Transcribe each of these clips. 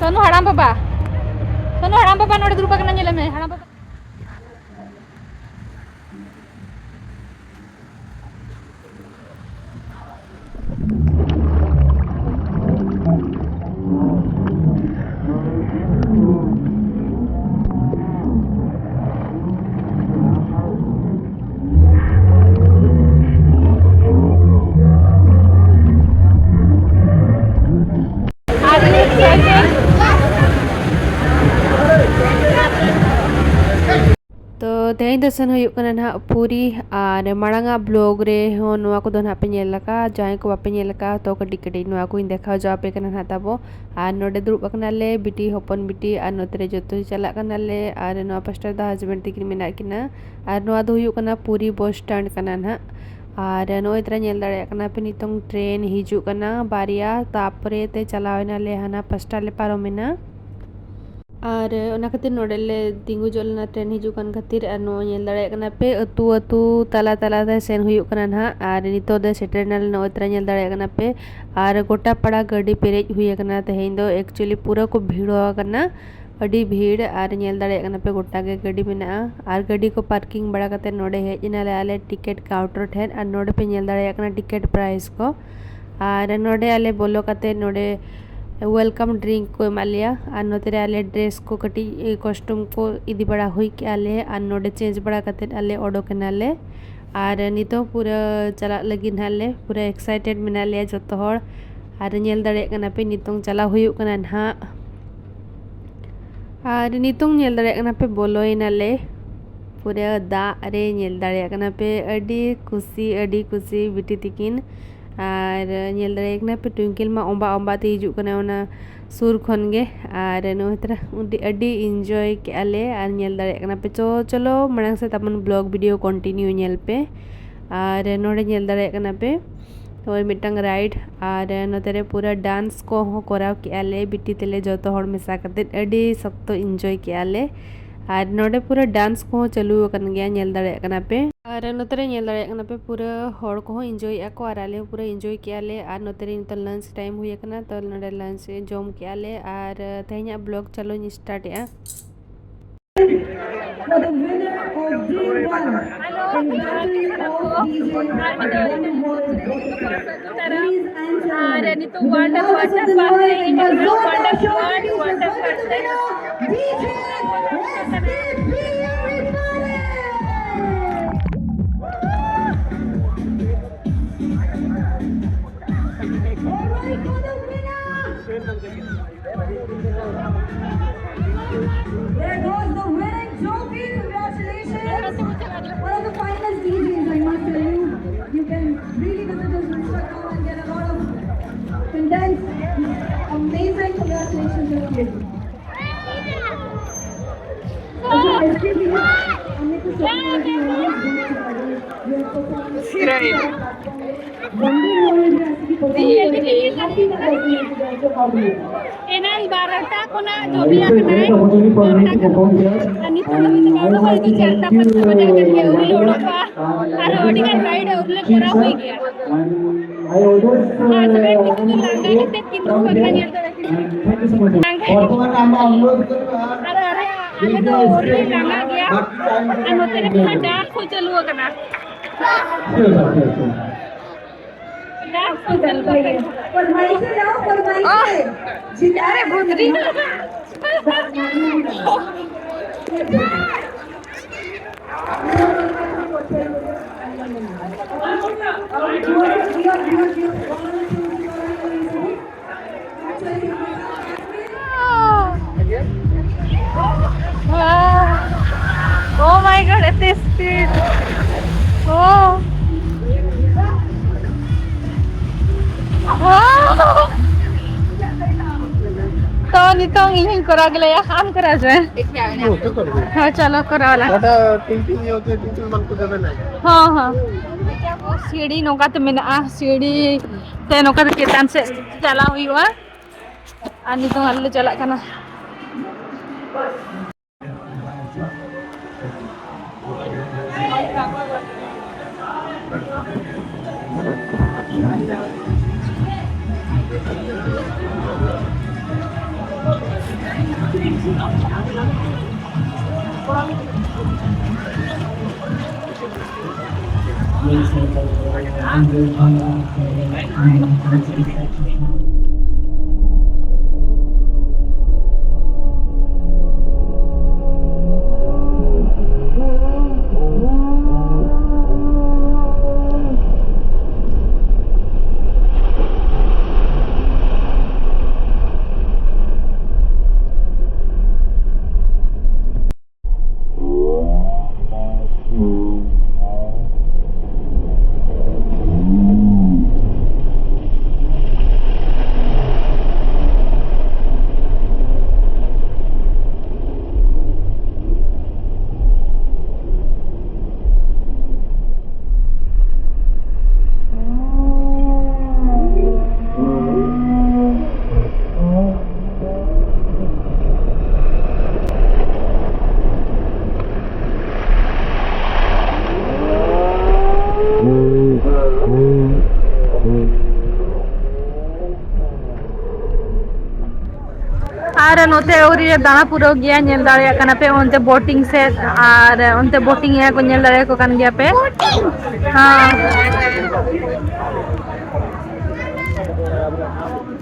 Sono haram baba. Sono haram baba node drupa kana nyele me haram baba. तो तेज दर्शन होना पूरी और मांगा ब्लॉग रे हो नवा को दोन पे नेलका जहाँ को बापे नेलका तो कटी कटी नवा को देखा जो पे कना ताबो और नोडे दुरुब कनाले बिटी हपन बिटी और नोतरे जोतो चला कनाले और नवा पास्टर दा हस्बैंड तकिन मेना किना और नवा दो हुयु कना पूरी बस स्टैंड कना ना और नोय तरा नेल दाड़े कना पे नितोंग ट्रेन हिजु कना बारिया तापरे ते चलावेना ले हाना पास्टा ले पारोमेना और खातिर नोडेले तिंगु जलना ट्रेन हिजुकान खातिर और नो नेल दाड़े कना पे अतु अतु तला तला ते सेन हुयुक कना ना और नितो दे सेटरनल नो तरा नेल दाड़े कना पे और गोटा पड़ा गाड़ी पेरेज हुई कना तेहेन दो एक्चुअली पूरा को भीड़ो कना अड़ी भीड़ और नेल दाड़े कना पे गोटा के गाड़ी मेना और गाड़ी को पार्किंग बड़ा कते नोडे हेजना ले आले टिकट काउंटर ठेन और नोडे पे नेल दाड़े कना टिकट प्राइस को और नोडे आले बोलो कते नोडे वेलकम ड्रिंक को एमालिया और नोते आले ड्रेस को कटी कॉस्ट्यूम को इदी बड़ा हुई के आले और नोडे चेंज बड़ा कते आले ओडोकनाले और नितो पूरा चला लगी नाले पूरा एक्साइटेड मेनाले जतो हर और नेल दाड़े कना पे नितों चला हुयुक कना ना और नितों नेल दाड़े कना पे बोलोइनाले पूरा दा रे नेल दाड़े कना पे अडी खुशी बिटी तिकिन और नेल दाड़े कना पे ट्विंकल मा ओंबा ओंबा ते हिजुक कना ओना सुर खन गे और नोतरा अडी एंजॉय के आले और नेल दाड़े कना पे चलो मरंग से तमन ब्लॉग वीडियो कंटिन्यू नेल पे और नोडे नेल दाड़े कना पे तो मिटंग राइड और नोतरे पूरा डांस को हो कराव के आले बिटी तेले जतो हर मेसा कते अडी सख्तो एंजॉय के आले और नोडे पूरा डांस को चालू कन गया नेल दाड़े कना पे और नोतरे नेल दाड़े कना पे पूरा हर को एंजॉय आको और आले पूरा एंजॉय के आले और नोतरे नित लंच टाइम हुई कना तो नोडे लंच जम के आले और तेहना ब्लॉग चलो नि स्टार्ट या For the winner of Dream One in battle of DJ One World, please answer. Nito water person DJ SPP Alright, for the winner. There goes the winning trophy. Congratulations. One of the finest DJs, I must tell you. You can really visit his Instagram and get a lot of condensed, amazing congratulations to you. Enal barata kona jobia kenai anito namito hoy to charta par bana karke uri odo pa aro odi kan ride urle kora hoy gaya asme kitu langa ite kintu bagna nyata বর্তমানে আমরা অনুরোধ করব अरे आगे तो urle langa gaya ano tere pura dance ko chalu kana dance ko chalu फरमाइश लाओ फरमाइश अरे भूतरी Oh my god, at this speed. Oh. तो नितों यही करा गले या काम करा जाए हाँ चलो करा वाला हाँ हाँ सीढ़ी नौका तो मैंने सीढ़ी ते नौका तो केतान से चला हुई हुआ आनी तो हल्ले चला करना আর নতে ওরি দানা পুরো গিয়া ñel দাঁড়িয়ে কানা পে অনতে বোটিং সে আর অনতে বোটিং ইয়া কো ñel দাঁড়িয়ে কো কান গিয়া পে হ্যাঁ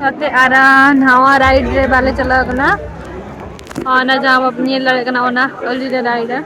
अते आरा नवा राइड रे बाले चला कना आना जाम अपनी ñel दाँड़िए कना ओना ओली रे राइड है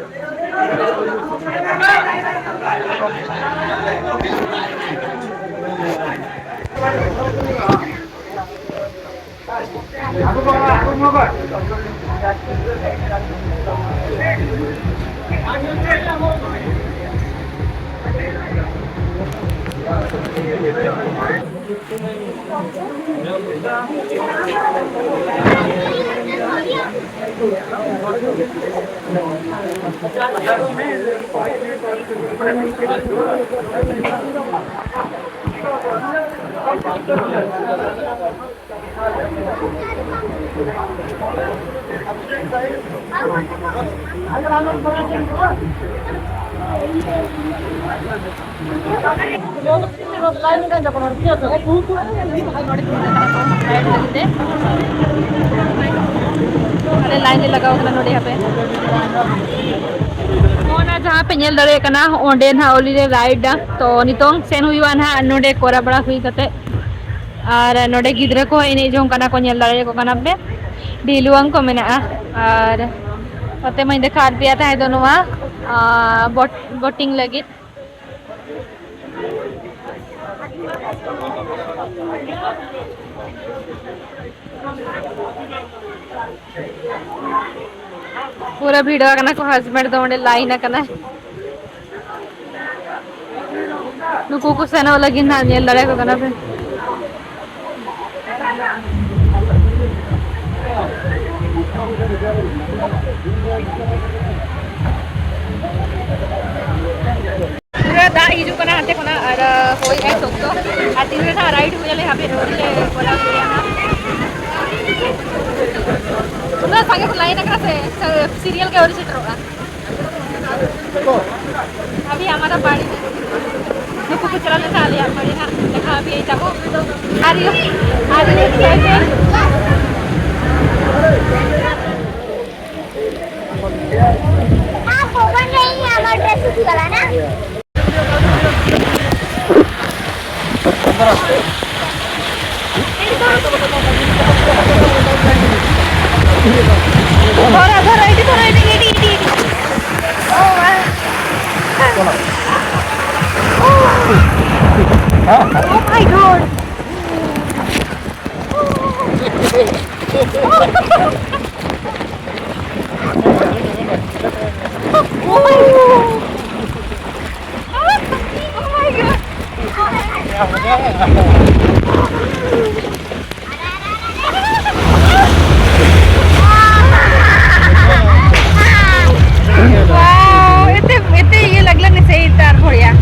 अरे लाइन लगा होगा नोड़े यहाँ पे ओना जहाँ पे ñel दाँड़िए कना ओंडे ना ओली रे राइड तो नितोंग सेन हुआ ना नोड़े कोरा बड़ा हुई कते और नोड़े गिद्रे को इने जो कना को ñel दाँड़िए को कना पे डिलुआंग को मेना और ओते मैं देखा दिया था है दोनों बोटिंग लगी पूरा भिड़वा कना को हस्बैंड तो ओंडे लाइन कना नुकु को सेना लगी ना ñel दाँड़िए को कना पे पूरा दा हिजू कना हाते कना और होई है सोक्तो आती रे था राइड हुई ले यहाँ पे रोले कोला हुई ना पूरा संगे को लाइन करा से सीरियल के ओरिजिनल रोगा अभी हमारा बाड़ी नुकु को चला ले साले हमारी ना देखा अभी ऐसा को आ रही कैसे आप ओवन नहीं है हमारा ड्रेस उसी वाला ना धरा धरा इटी ओ माय गॉड इतने ये लग से तार घोड़िया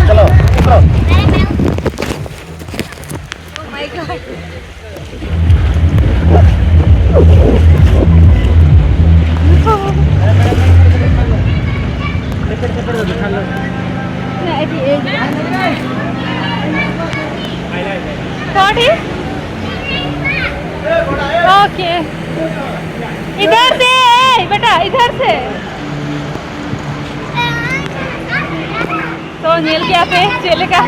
चलो माय गॉड ओके इधर से बेटा इधर से तो नील के पे चले का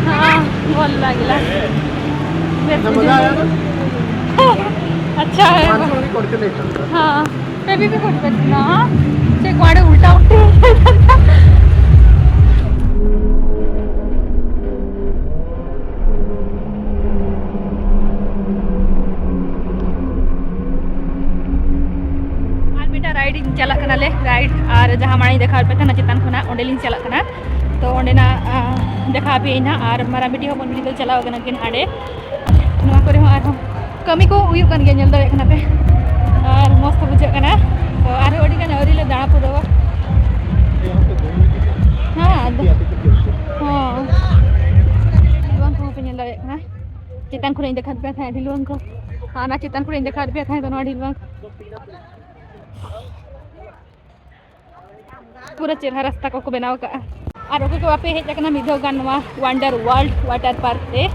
हाँ भल लगे अच्छा है हाँ बेबी भी कोट ना से कुआड़े उल्टा उल्टे राइड चला ले राइड और जहाँ माड़ी देखा पे ना चितान खुना ओंडेलिंग चला कना तो ओंडेना देखा पे ना और मारा बेटी हपन बेटी चलाव कना किन हाडे नवा करे आर कमी को हुयु कन गे नेल दाड़े कना पे और मस्त बुझे कना तो आर ओडी कन औरी ले दाणा पुरवा हां हां दिलवान को पे नेल दाड़े कना चितान खुना देखा पे था दिलवान को हां ना चितान खुना देखा पे था तो ना दिलवान पूरा चेहरा रास्ता को बनाव का और ओके को पे हेज कना मिदो गान नवा वंडर वर्ल्ड वाटर पार्क ते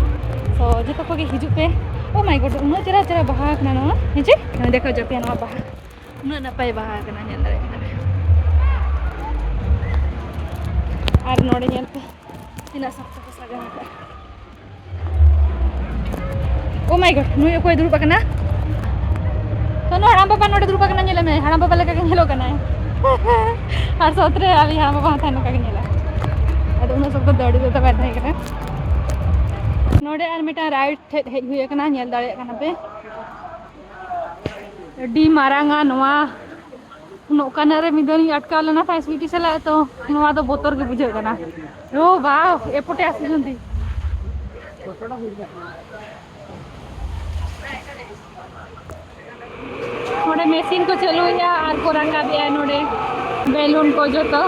सो जतो को हिजु पे ओ माय गॉड उन चेहरा चेहरा बहा कना नवा हेजे देखो जपे नवा बहा उन नपाय बहा कना नेल दारे और नोडे नेल पे तिना सब को सागा ओ माय गॉड नु कोई दुरुपा कना तो नो हराम बाबा नोडे दुरुपा कना नेले में हराम बाबा लगा के हेलो कना और सोतरे अभी यहाँ बाबा था नका गिनेला अदो उन सब तो दौड़ी तो बैठा है कना नोडे आर मिटा राइट हेज हुए कना नेल दाड़े कना पे डी मारांगा नवा नोकाना रे मिदोनी अटका लेना था स्वीटी सला तो नवा तो बोतर के बुझे कना ओ वाव एपोटे आसी जंदी नोडे मशीन को चलो या और को रंगा भी है नोडे बैलून को जो तो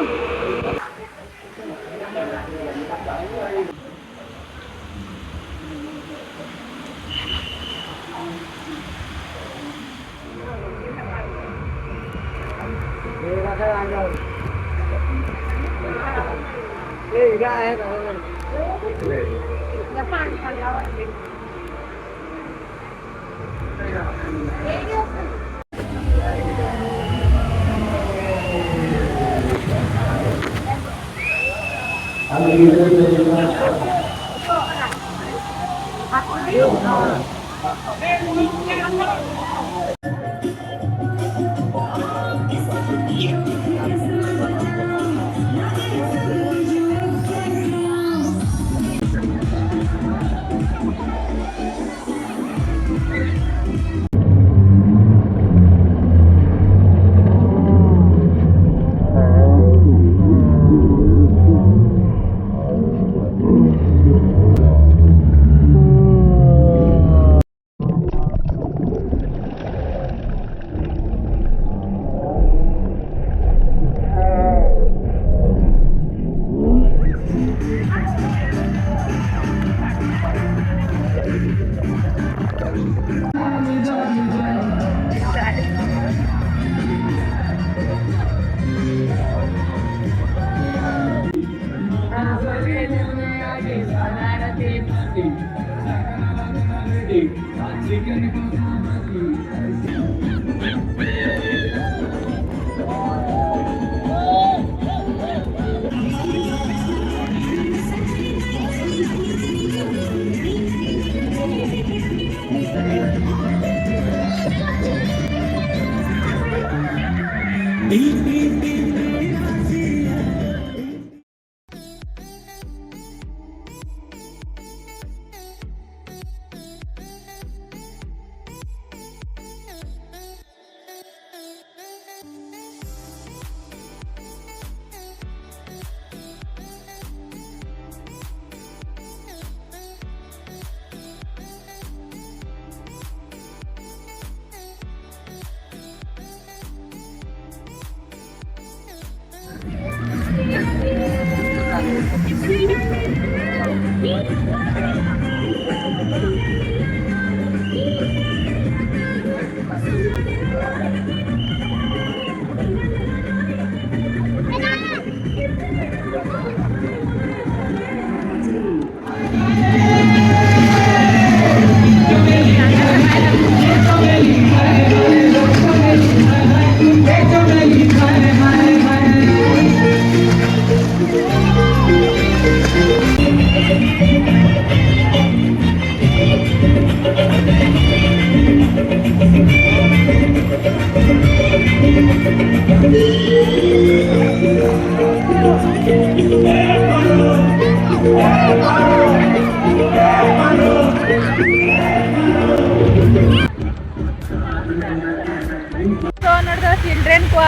को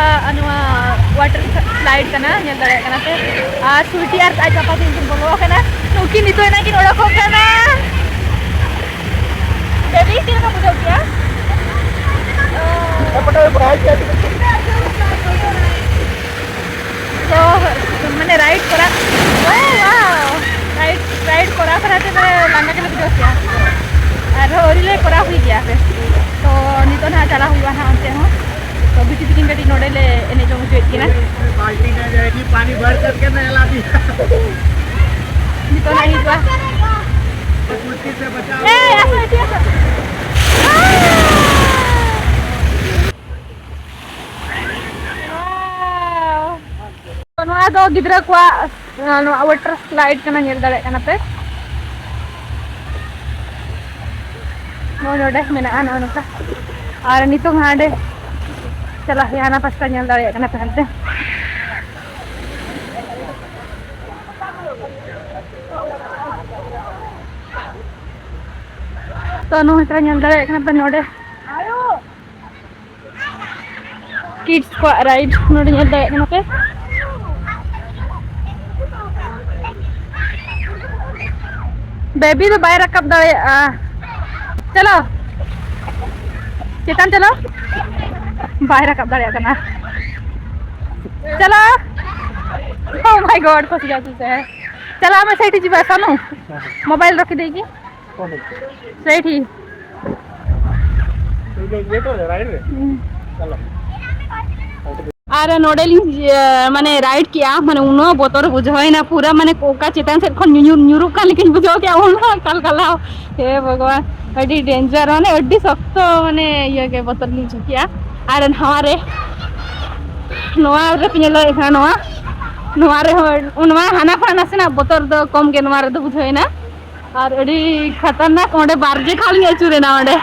वाटर स्लाइड करना नेल दड़े करना पे स्वीटी आर आज पापा दिन बोलो करना नुकी नितो ना कि ओडक करना बेबी तीन का बुझाओ क्या तो मैंने राइड करा राइड करा कराते मैं लांगा के बुझाओ क्या अरे ओरिले करा हुई गया पे तो नितो ना चला हुआ ना अंते हो तो बिटी बिटिंग कटी नोडे ले एने जो मुझे इतनी ना बाल्टी में जाएगी पानी भर करके मैं हिला दी नितो ना ही हुआ कुर्सी से बचाओ ऐसा तो गिद्रा को वाटर स्लाइड करना नेल दड़े करना पे नोडे मेना आना नोका और नितो हाडे चला याना पास्ता नेल दड़े करना पे हंते तो नो इतना नेल दड़े करना पे नोडे किड्स को राइड नोडे नेल दड़े करना पे बेबी तो बाहर रखब दड़े चलो चेतन चलो बाहर रखब दड़े करना चलो ओह माय गॉड फंस गया तुझे चलो मैं सही जी बैठा नो मोबाइल रख देगी सही थी लेट हो जा राइड रे चलो आरे नोडेली माने राइड किया माने उनो बोतर बुझाई ना पूरा माने कोका चेतन से खन न्यूरू का लेकिन बुझाओ क्या उनो कल कल हे भगवान अडी डेंजर माने अडी सख्त माने ये के बोतर ली किया आरे हमारे नोआ रे पिनेलो एखा नोआ रे उनवा हाना फाना से ना बोतर दो कम के नोआ रे दो बुझाई ना और अडी खतरनाक ओंडे बारजे खाली अचुरे ना ओंडे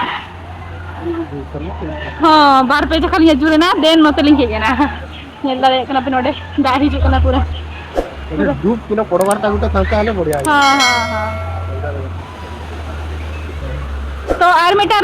हाँ बार पे खाली जुरे ना देन मतलिंग के ना नेल दड़े कना पे नोडे दार हिजु कना पूरा धूप किना पड़वार टाइम फांका हले बढ़िया हां हां हां तो आर मेटा